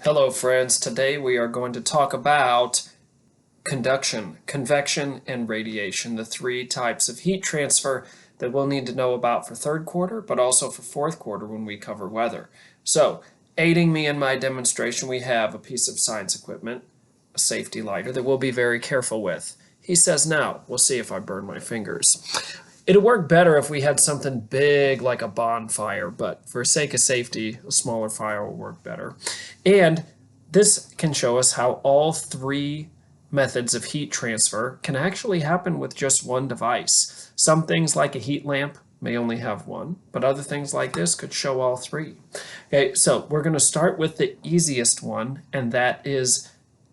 Hello friends, today we are going to talk about conduction, convection, and radiation, the three types of heat transfer that we'll need to know about for third quarter, but also for fourth quarter when we cover weather. So, aiding me in my demonstration, we have a piece of science equipment, a safety lighter that we'll be very careful with. He says now, we'll see if I burn my fingers. It'd work better if we had something big like a bonfire, but for sake of safety, a smaller fire will work better. And this can show us how all three methods of heat transfer can actually happen with just one device. Some things like a heat lamp may only have one, but other things like this could show all three. Okay, so we're going to start with the easiest one, and that is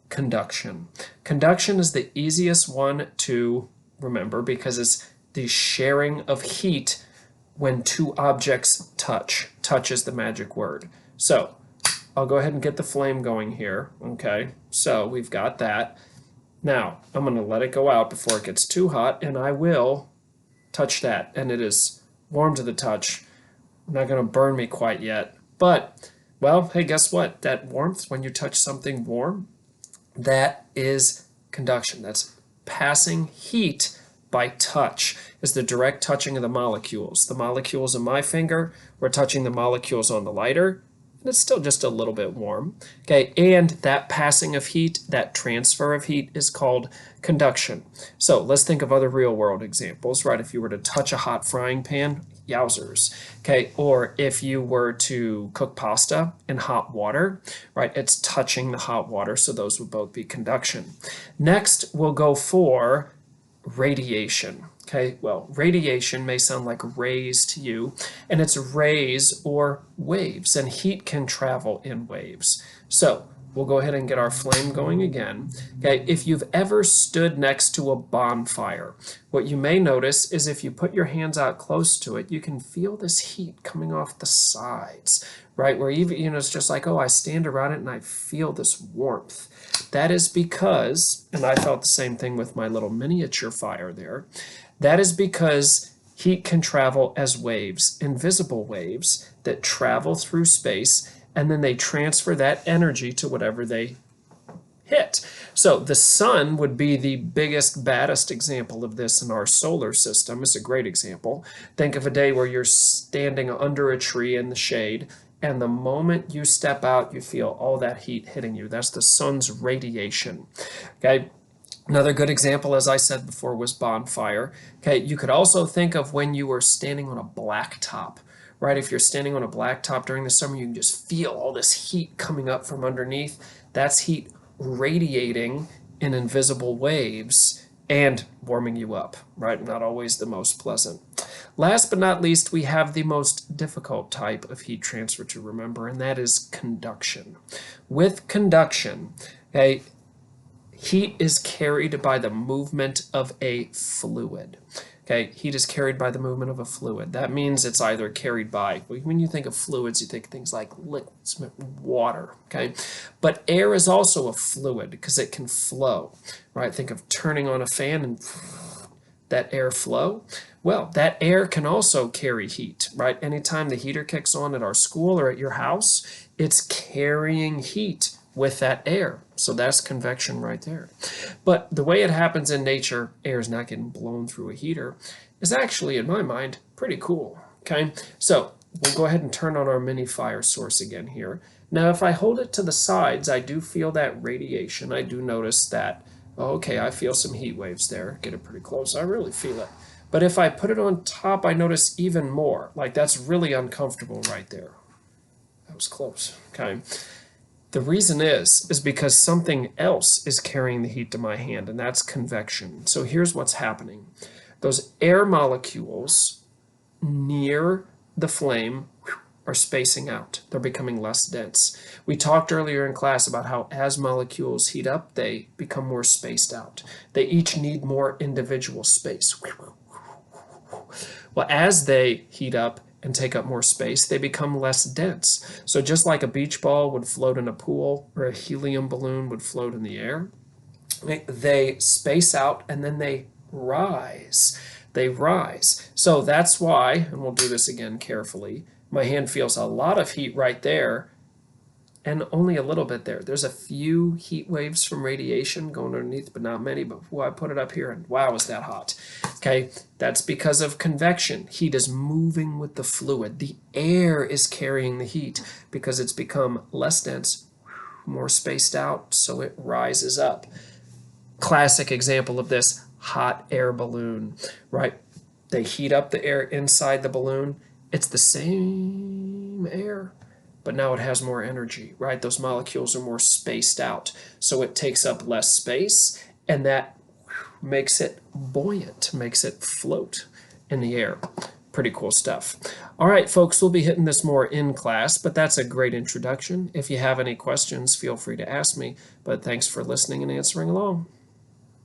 conduction. Conduction is the easiest one to remember because it's the sharing of heat when two objects touch. Touch is the magic word. So I'll go ahead and get the flame going here. Okay, so we've got that. Now I'm going to let it go out before it gets too hot, and I will touch that, and it is warm to the touch. Not going to burn me quite yet, but well, hey, guess what? That warmth, when you touch something warm, that is conduction. That's passing heat by touch, is the direct touching of the molecules. The molecules in my finger, we're touching the molecules on the lighter, and it's still just a little bit warm. Okay, and that passing of heat, that transfer of heat is called conduction. So let's think of other real world examples, right? If you were to touch a hot frying pan, yowzers. Okay, or if you were to cook pasta in hot water, right? It's touching the hot water, so those would both be conduction. Next, we'll go for radiation. Okay, well, radiation may sound like rays to you, and it's rays or waves, and heat can travel in waves. So we'll go ahead and get our flame going again. Okay, if you've ever stood next to a bonfire, what you may notice is if you put your hands out close to it, you can feel this heat coming off the sides, right? Where even, it's just like, oh, I stand around it and I feel this warmth. That is because, and I felt the same thing with my little miniature fire there, that is because heat can travel as waves, invisible waves that travel through space, and then they transfer that energy to whatever they hit. So the sun would be the biggest, baddest example of this in our solar system. It's a great example. Think of a day where you're standing under a tree in the shade, and the moment you step out, you feel all that heat hitting you. That's the sun's radiation. Okay. Another good example, as I said before, was bonfire. Okay, you could also think of when you were standing on a blacktop, right? If you're standing on a blacktop during the summer, you can just feel all this heat coming up from underneath. That's heat radiating in invisible waves and warming you up, right? Not always the most pleasant. Last but not least, we have the most difficult type of heat transfer to remember, and that is conduction. With conduction, okay, heat is carried by the movement of a fluid. Okay, heat is carried by the movement of a fluid. That means it's either carried by, when you think of fluids, you think things like liquids, water, okay? But air is also a fluid because it can flow, right? Think of turning on a fan and that air flow. Well, that air can also carry heat, right? Anytime the heater kicks on at our school or at your house, it's carrying heat with that air. So that's convection right there. But the way it happens in nature, air is not getting blown through a heater, is actually, in my mind, pretty cool. Okay, so we'll go ahead and turn on our mini fire source again here. Now, if I hold it to the sides, I do feel that radiation. I do notice that, okay, I feel some heat waves there. Get it pretty close. I really feel it. But if I put it on top, I notice even more. Like, that's really uncomfortable right there. That was close. Okay. The reason is because something else is carrying the heat to my hand, and that's convection. So here's what's happening. Those air molecules near the flame are spacing out. They're becoming less dense. We talked earlier in class about how as molecules heat up, they become more spaced out. They each need more individual space. Well, as they heat up and take up more space, they become less dense. So just like a beach ball would float in a pool or a helium balloon would float in the air, they space out and then they rise. They rise. So that's why, and we'll do this again carefully, my hand feels a lot of heat right there, and only a little bit there. There's a few heat waves from radiation going underneath, but not many. But I put it up here, and wow, is that hot. Okay, that's because of convection. Heat is moving with the fluid. The air is carrying the heat because it's become less dense, more spaced out, so it rises up. Classic example of this, hot air balloon, right? They heat up the air inside the balloon. It's the same air, but now it has more energy, right? Those molecules are more spaced out, so it takes up less space, and that makes it buoyant, makes it float in the air. Pretty cool stuff. All right, folks, we'll be hitting this more in class, but that's a great introduction. If you have any questions, feel free to ask me, but thanks for listening and answering along.